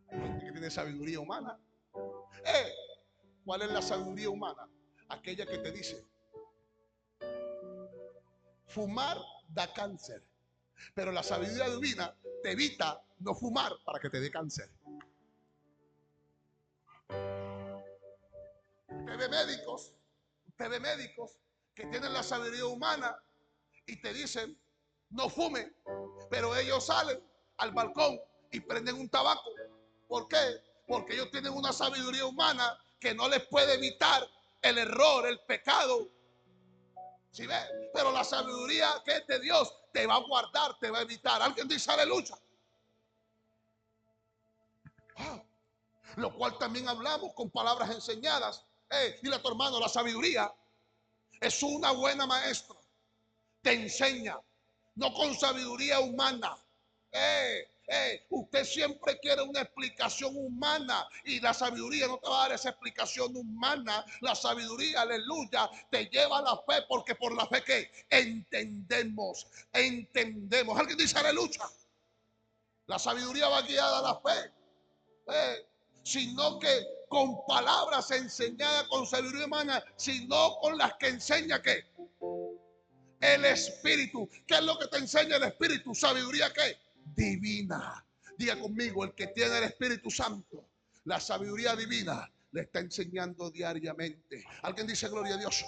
Hay gente que tiene sabiduría humana. ¿Cuál es la sabiduría humana? Aquella que te dice: fumar da cáncer. Pero la sabiduría divina te evita no fumar para que te dé cáncer. Usted ve médicos que tienen la sabiduría humana y te dicen no fume, pero ellos salen al balcón y prenden un tabaco. ¿Por qué? Porque ellos tienen una sabiduría humana que no les puede evitar el error, el pecado. ¿Sí ve? Pero la sabiduría que es de Dios te va a guardar, te va a evitar. Alguien dice aleluya. Lo cual también hablamos con palabras enseñadas. Dile a tu hermano, la sabiduría es una buena maestra. Te enseña, no con sabiduría humana. Usted siempre quiere una explicación humana y la sabiduría no te va a dar esa explicación humana. La sabiduría, aleluya, te lleva a la fe, porque por la fe que entendemos. Alguien dice aleluya. La sabiduría va guiada a la fe. Sino que con palabras enseñadas con sabiduría humana, sino con las que enseña ¿qué? El Espíritu. ¿Qué es lo que te enseña el Espíritu? ¿Sabiduría qué? Divina. Diga conmigo, el que tiene el Espíritu Santo, la sabiduría divina, le está enseñando diariamente. Alguien dice gloria a Dios.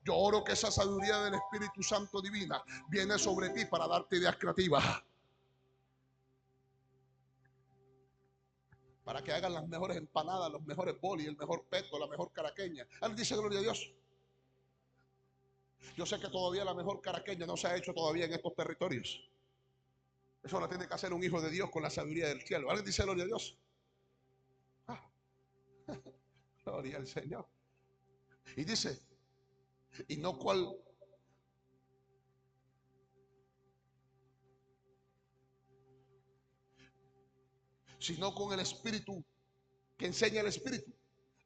Yo oro que esa sabiduría del Espíritu Santo divina viene sobre ti para darte ideas creativas. Para que hagan las mejores empanadas, los mejores bolis, el mejor peto, la mejor caraqueña. Alguien dice gloria a Dios. Yo sé que todavía la mejor caraqueña no se ha hecho todavía en estos territorios. Eso lo tiene que hacer un hijo de Dios con la sabiduría del cielo. ¿Alguien dice gloria a Dios? Gloria al Señor. Y dice, y no cual, sino con el Espíritu, que enseña el Espíritu,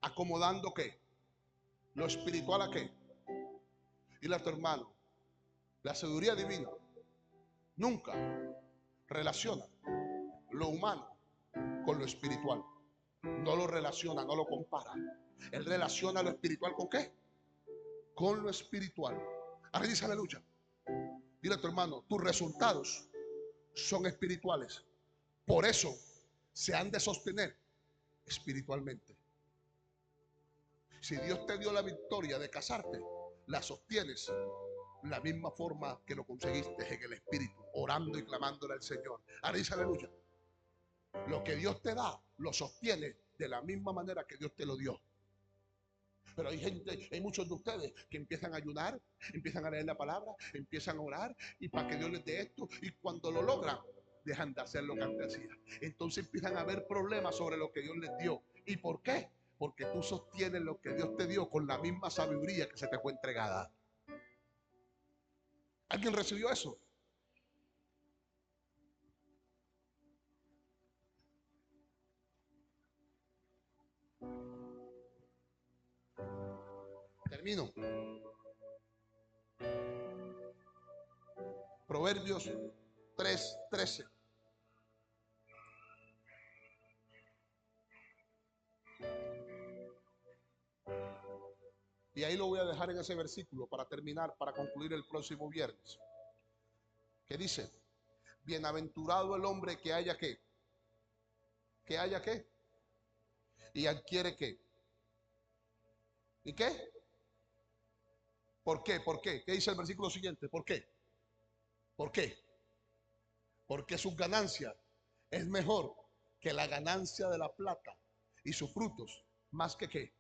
acomodando ¿qué? Lo espiritual a ¿qué? Dile a tu hermano, la sabiduría divina nunca relaciona lo humano con lo espiritual. No lo relaciona, no lo compara. Él relaciona lo espiritual ¿con qué? Con lo espiritual. Ahora dice aleluya. Dile a tu hermano, tus resultados son espirituales. Por eso se han de sostener espiritualmente. Si Dios te dio la victoria de casarte, la sostienes la misma forma que lo conseguiste en el espíritu, orando y clamándole al Señor. Ahora dice aleluya. Lo que Dios te da, lo sostiene de la misma manera que Dios te lo dio. Pero hay muchos de ustedes que empiezan a ayunar, empiezan a leer la palabra, empiezan a orar y para que Dios les dé esto, y cuando lo logran, dejan de hacer lo que antes hacían. Entonces empiezan a haber problemas sobre lo que Dios les dio. ¿Y por qué? Porque tú sostienes lo que Dios te dio con la misma sabiduría que se te fue entregada. ¿Alguien recibió eso? Termino. Proverbios 3:13. Y ahí lo voy a dejar en ese versículo para terminar, para concluir el próximo viernes. Que dice: bienaventurado el hombre que haya qué. Que haya qué. Y adquiere qué. ¿Y qué? ¿Por qué? ¿Por qué? ¿Qué dice el versículo siguiente? ¿Por qué? ¿Por qué? Porque su ganancia es mejor que la ganancia de la plata y sus frutos más que qué.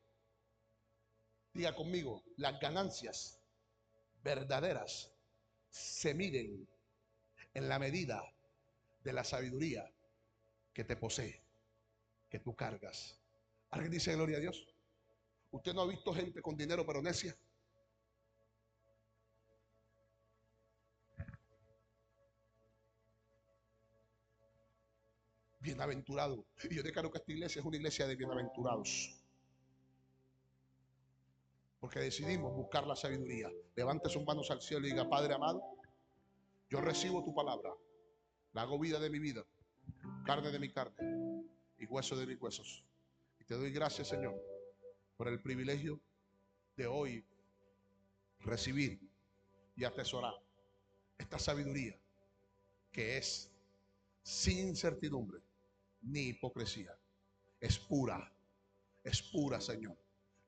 Diga conmigo, las ganancias verdaderas se miden en la medida de la sabiduría que te posee, que tú cargas. ¿Alguien dice gloria a Dios? ¿Usted no ha visto gente con dinero pero necia? Bienaventurado. Y yo declaro que esta iglesia es una iglesia de bienaventurados, porque decidimos buscar la sabiduría. Levante sus manos al cielo y diga: Padre amado, yo recibo tu palabra, la hago vida de mi vida, carne de mi carne y hueso de mis huesos. Y te doy gracias, Señor, por el privilegio de hoy recibir y atesorar esta sabiduría que es sin incertidumbre ni hipocresía. Es pura, Señor.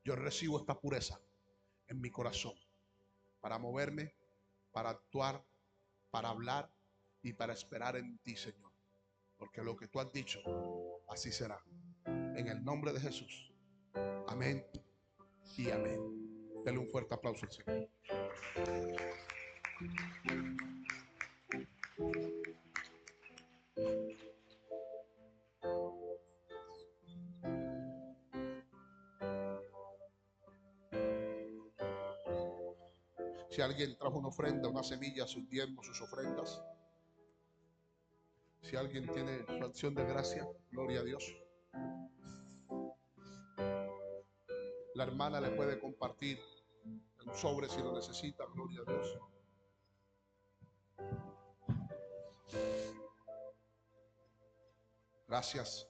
Yo recibo esta pureza en mi corazón para moverme, para actuar, para hablar y para esperar en ti, Señor. Porque lo que tú has dicho, así será. En el nombre de Jesús. Amén y amén. Dele un fuerte aplauso al Señor. Si alguien trajo una ofrenda, una semilla, sus diezmos, sus ofrendas. Si alguien tiene su acción de gracia, gloria a Dios. La hermana le puede compartir un sobre si lo necesita, gloria a Dios. Gracias.